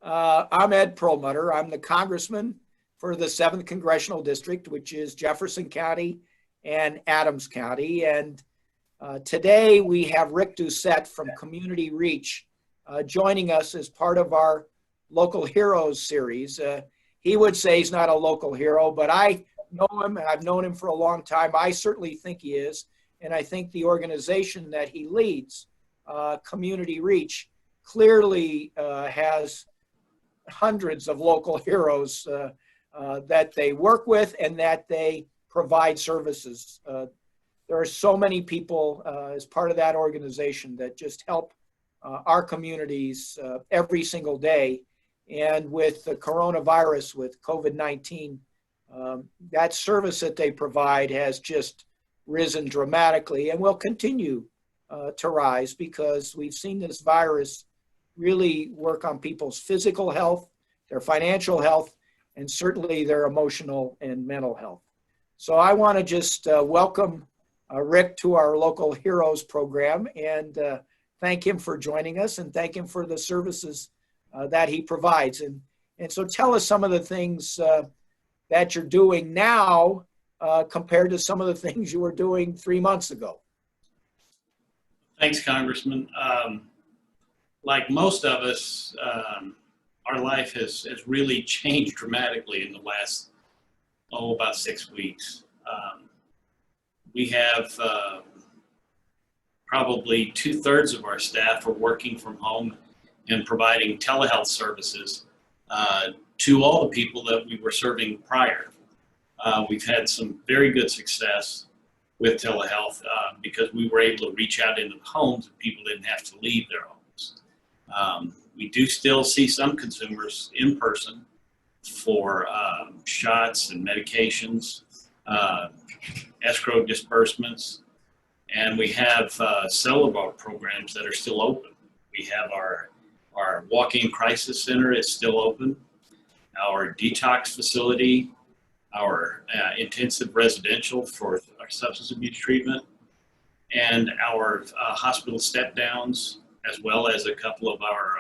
I'm Ed Perlmutter. I'm the congressman for the 7th Congressional District, which is Jefferson County and Adams County. And today we have Rick Doucet from Community Reach joining us as part of our Local Heroes series. He would say he's not a local hero, but I know him and I've known him for a long time. I certainly think he is. And I think the organization that he leads, Community Reach, clearly has hundreds of local heroes that they work with and that they provide services. There are so many people as part of that organization that just help our communities every single day. And with the coronavirus, with COVID-19, that service that they provide has just risen dramatically and will continue to rise because we've seen this virus really work on people's physical health, their financial health, and certainly their emotional and mental health. So I want to just welcome Rick to our Local Heroes program and thank him for joining us and thank him for the services that he provides. And so tell us some of the things that you're doing now compared to some of the things you were doing 3 months ago. Thanks, Congressman. Like most of us, our life has really changed dramatically in the last, about 6 weeks. We have probably 2/3 of our staff are working from home and providing telehealth services to all the people that we were serving prior. We've had some very good success with telehealth because we were able to reach out into the homes and people didn't have to leave their homes. We do still see some consumers in person for shots and medications, escrow disbursements, and we have several of our programs that are still open. We have our walk-in crisis center is still open, our detox facility, our intensive residential for our substance abuse treatment, and our hospital step-downs, as well as a couple of our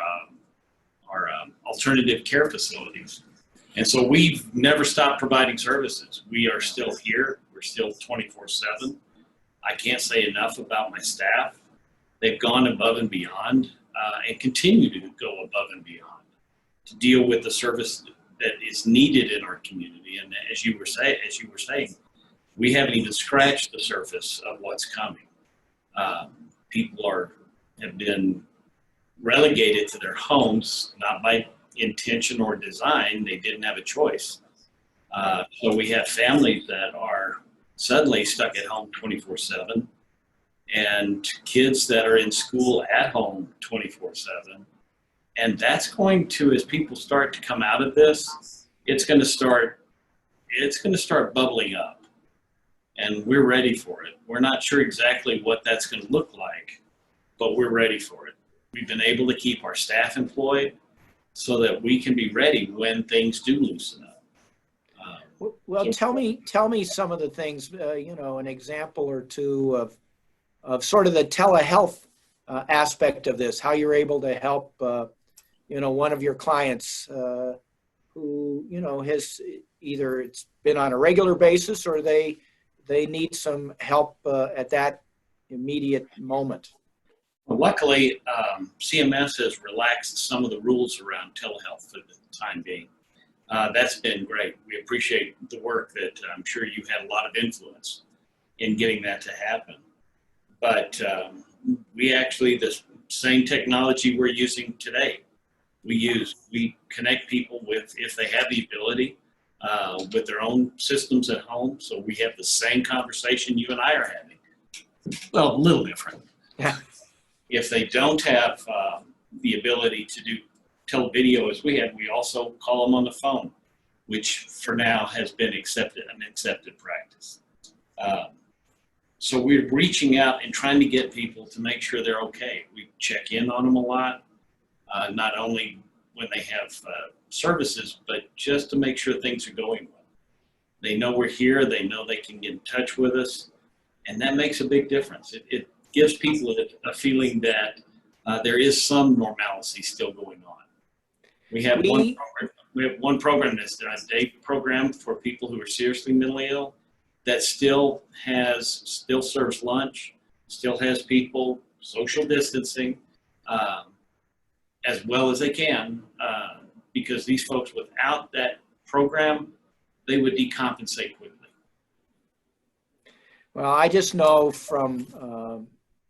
alternative care facilities. And so we've never stopped providing services. We are still here. We're still 24/7. I can't say enough about my staff. They've gone above and beyond and continue to go above and beyond to deal with the service that is needed in our community. And as you were saying, we haven't even scratched the surface of what's coming. People have been relegated to their homes, not by intention or design. They didn't have a choice. So we have families that are suddenly stuck at home 24/7 and kids that are in school at home 24/7. And that's going to, as people start to come out of this, it's going to start bubbling up. And we're ready for it. We're not sure exactly what that's going to look like, but we're ready for it. We've been able to keep our staff employed so that we can be ready when things do loosen up. Well, tell me some of the things, an example or two of sort of the telehealth aspect of this, how you're able to help, one of your clients who, has either it's been on a regular basis or they need some help at that immediate moment. Well, luckily, CMS has relaxed some of the rules around telehealth for the time being. That's been great. We appreciate the work that I'm sure you had a lot of influence in getting that to happen. But we actually, the same technology we're using today, we connect people with, if they have the ability, with their own systems at home. So we have the same conversation you and I are having. Well, a little different. Yeah. If they don't have the ability to do televideo as we have, we also call them on the phone, which for now has been an accepted practice. So we're reaching out and trying to get people to make sure they're okay. We check in on them a lot, not only when they have services, but just to make sure things are going well. They know we're here, they know they can get in touch with us, and that makes a big difference. It gives people a feeling that there is some normalcy still going on. We have We, one program that's a day program for people who are seriously mentally ill that still serves lunch, still has people social distancing as well as they can, because these folks without that program, they would decompensate quickly. well, I just know from,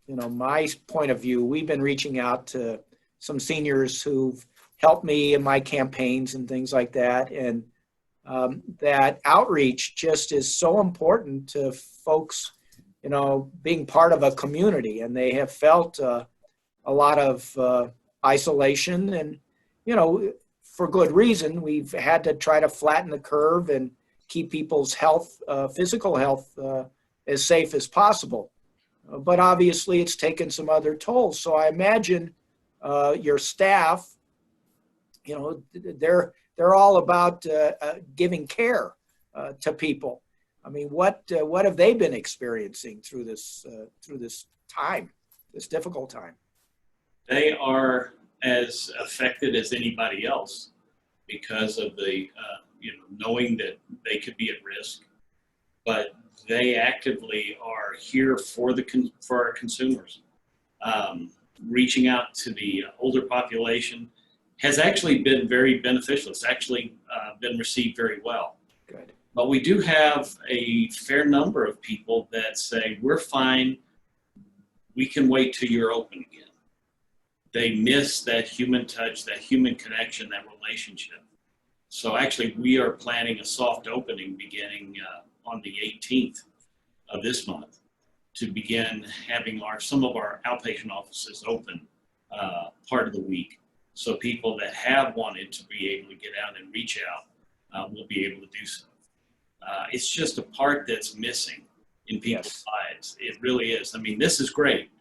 my point of view, we've been reaching out to some seniors who've helped me in my campaigns and things like that. And that outreach just is so important to folks, being part of a community. And they have felt a lot of isolation and, for good reason. We've had to try to flatten the curve and keep people's health, physical health, as safe as possible. But obviously it's taken some other tolls. So I imagine your staff, they're all about giving care to people. I mean, what have they been experiencing through this time, this difficult time? They are as affected as anybody else because of the knowing that they could be at risk, but they actively are here for our consumers. Reaching out to the older population has actually been very beneficial. It's actually been received very well. Good. But we do have a fair number of people that say, we're fine, we can wait till you're open again. They miss that human touch, that human connection, that relationship. So actually we are planning a soft opening beginning on the 18th of this month to begin having some of our outpatient offices open part of the week. So people that have wanted to be able to get out and reach out will be able to do so. It's just a part that's missing in people's lives. It really is. I mean, this is great.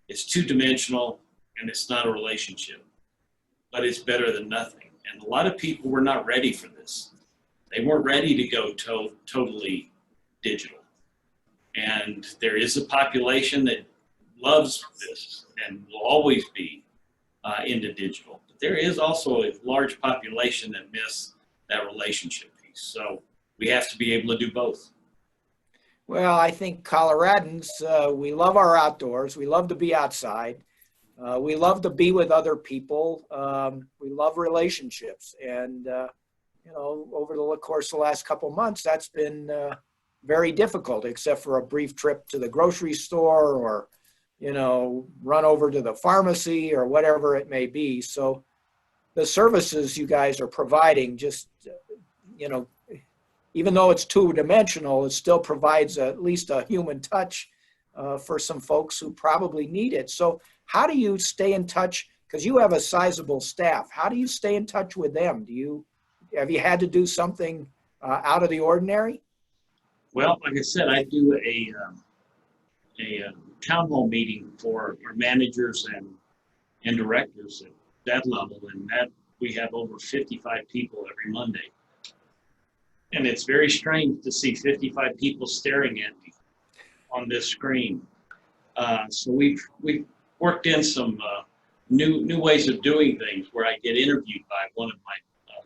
It's two-dimensional and it's not a relationship, but it's better than nothing. And a lot of people were not ready for this. They weren't ready to go totally digital. And there is a population that loves this and will always be into digital. But there is also a large population that miss that relationship piece. So we have to be able to do both. Well, I think Coloradans, we love our outdoors. We love to be outside. We love to be with other people. We love relationships. And, over the course of the last couple of months, that's been very difficult, except for a brief trip to the grocery store or, run over to the pharmacy or whatever it may be. So the services you guys are providing just, even though it's two-dimensional, it still provides at least a human touch for some folks who probably need it. So how do you stay in touch? Because you have a sizable staff. How do you stay in touch with them? Have you had to do something out of the ordinary? Well, like I said, I do a town hall meeting for our managers and directors at that level, and that we have over 55 people every Monday. And it's very strange to see 55 people staring at me on this screen. So we've worked in some new ways of doing things where I get interviewed by one of my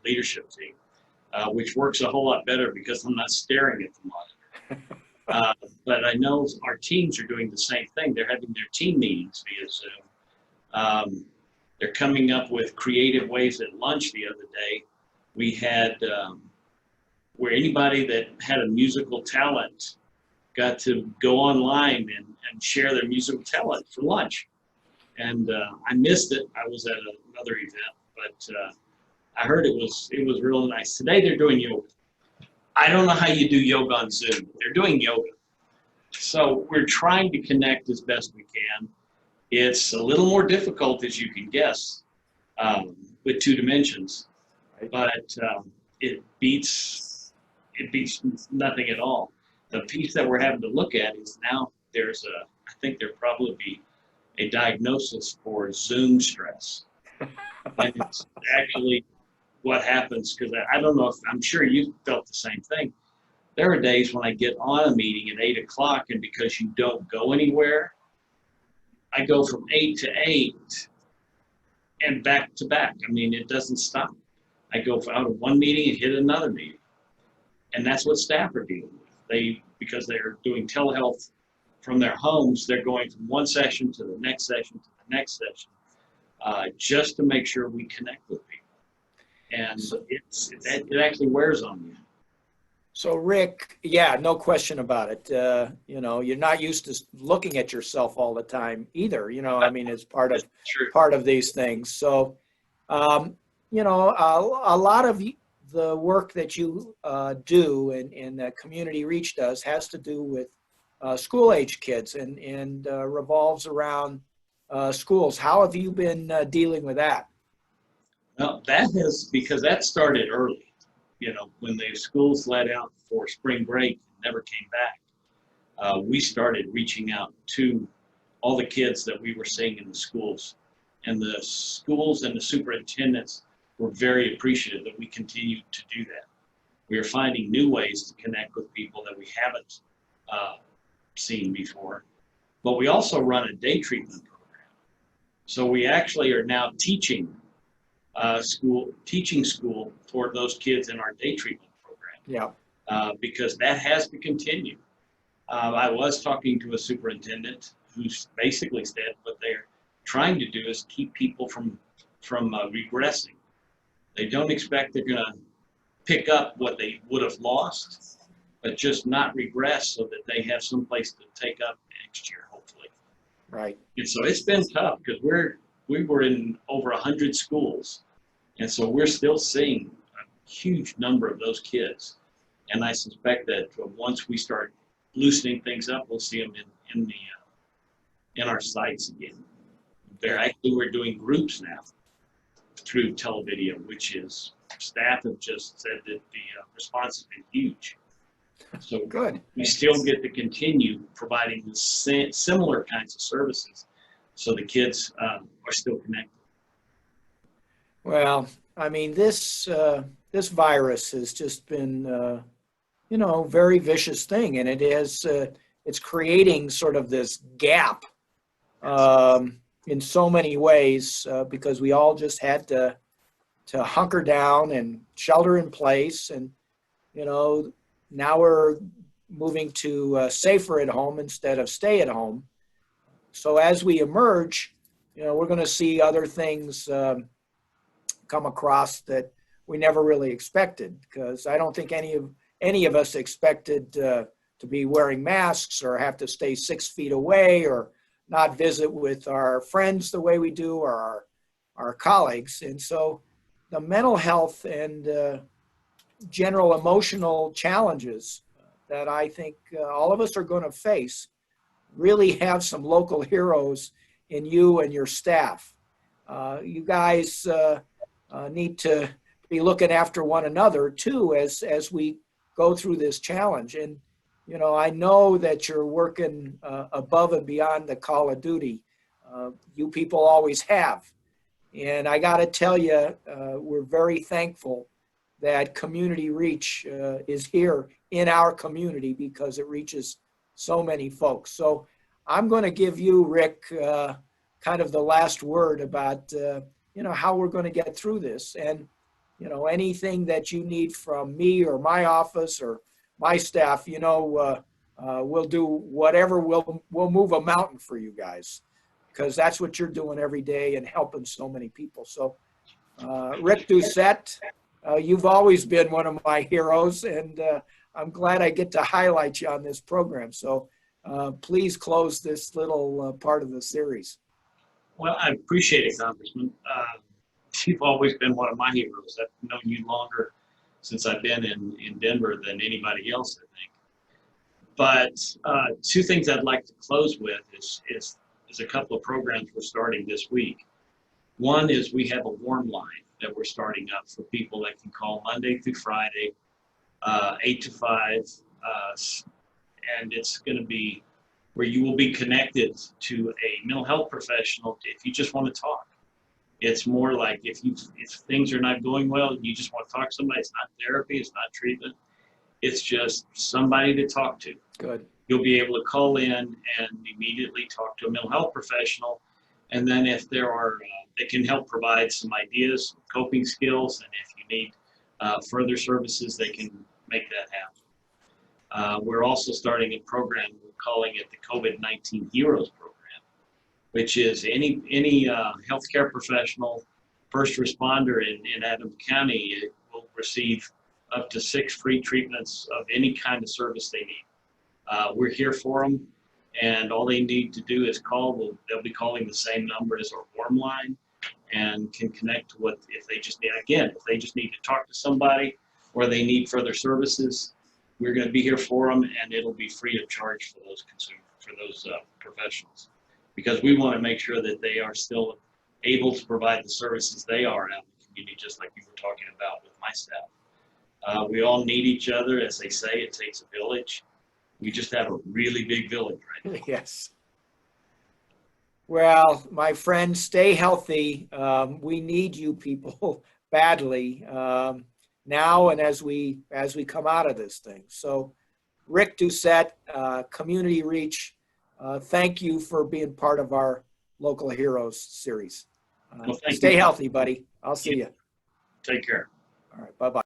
leadership team, which works a whole lot better because I'm not staring at the monitor. But I know our teams are doing the same thing. They're having their team meetings via Zoom. They're coming up with creative ways. At lunch the other day, we had where anybody that had a musical talent got to go online and share their musical talent for lunch. And I missed it. I was at another event, but I heard it was real nice. Today they're doing yoga. I don't know how you do yoga on Zoom, but they're doing yoga. So we're trying to connect as best we can. It's a little more difficult, as you can guess, with two dimensions, but it beats nothing at all. The piece that we're having to look at is now I think there'll probably be a diagnosis for Zoom stress. And it's actually what happens, because I don't know if, I'm sure you felt the same thing. There are days when I get on a meeting at 8 o'clock, and because you don't go anywhere, I go from 8 to 8 and back to back. I mean, it doesn't stop. I go out of one meeting and hit another meeting. And that's what staff are dealing with. Because they're doing telehealth from their homes, they're going from one session to the next session to the next session, just to make sure we connect with people. And it actually wears on you. So Rick, yeah, no question about it. You know, you're not used to looking at yourself all the time either. You know, I mean, it's part of these things. So, you know, a lot of the work that you do and that Community Reach does has to do with school age kids and revolves around schools. How have you been dealing with that? Well, because that started early. You know, when the schools let out for spring break and never came back, we started reaching out to all the kids that we were seeing in the schools. And the schools and the superintendents were very appreciative that we continued to do that. We are finding new ways to connect with people that we haven't seen before. But we also run a day treatment program. So we actually are now teaching school for those kids in our day treatment program. Yeah. Because that has to continue. I was talking to a superintendent who's basically said what they're trying to do is keep people from regressing. They don't expect they're going to pick up what they would have lost, but just not regress so that they have some place to take up next year, hopefully. Right. And so it's been tough because we were in over 100 schools. And so we're still seeing a huge number of those kids. And I suspect that once we start loosening things up, we'll see them in our sites again. We're doing groups now through televideo, which is staff have just said that the response has been huge. So good. We still get to continue providing the similar kinds of services so the kids are still connected. Well, I mean, this virus has just been, you know, very vicious thing, and it's creating sort of this gap in so many ways because we all just had to hunker down and shelter in place, and you know, now we're moving to safer at home instead of stay at home. So as we emerge, you know, we're going to see other things come across that we never really expected, because I don't think any of us expected to be wearing masks or have to stay 6 feet away or not visit with our friends the way we do or our colleagues. And so the mental health and general emotional challenges that I think all of us are going to face really have some local heroes in you and your staff. You guys need to be looking after one another too as we go through this challenge. And you know, I know that you're working above and beyond the call of duty. You people always have. And I got to tell you, we're very thankful that Community Reach is here in our community because it reaches so many folks. So I'm going to give you, Rick, kind of the last word about, you know, how we're going to get through this. And, you know, anything that you need from me or my office or my staff, you know, we'll do whatever. We'll move a mountain for you guys, because that's what you're doing every day and helping so many people. So, Rick Doucet, you've always been one of my heroes, and I'm glad I get to highlight you on this program. So, please close this little part of the series. Well, I appreciate it, Congressman. You've always been one of my heroes. I've known you longer since I've been in Denver than anybody else, I think. But two things I'd like to close with is a couple of programs we're starting this week. One is we have a warm line that we're starting up for people that can call Monday through Friday, 8 to 5, and it's going to be where you will be connected to a mental health professional if you just want to talk. It's more like if things are not going well and you just want to talk to somebody. It's not therapy, it's not treatment. It's just somebody to talk to. Good. You'll be able to call in and immediately talk to a mental health professional And then if there are, they can help provide some ideas, coping skills, and if you need further services, they can make that happen. We're also starting a program, we're calling it the COVID-19 Heroes Program, which is any healthcare professional, first responder in Adams County will receive up to 6 free treatments of any kind of service they need. We're here for them, and all they need to do is call. They'll be calling the same number as our warm line, and can connect to what, if they just need, again, if they just need to talk to somebody or they need further services, we're going to be here for them, and it'll be free of charge for those professionals, because we want to make sure that they are still able to provide the services they are out in the community, just like you were talking about with my staff. We all need each other. As they say, it takes a village. We just have a really big village right now. Yes. Well, my friend, stay healthy. We need you people badly now and as we come out of this thing. So, Rick Doucet, Community Reach, thank you for being part of our Local Heroes series. Well, stay you. healthy, buddy. I'll see you. Take care. All right. Bye-bye.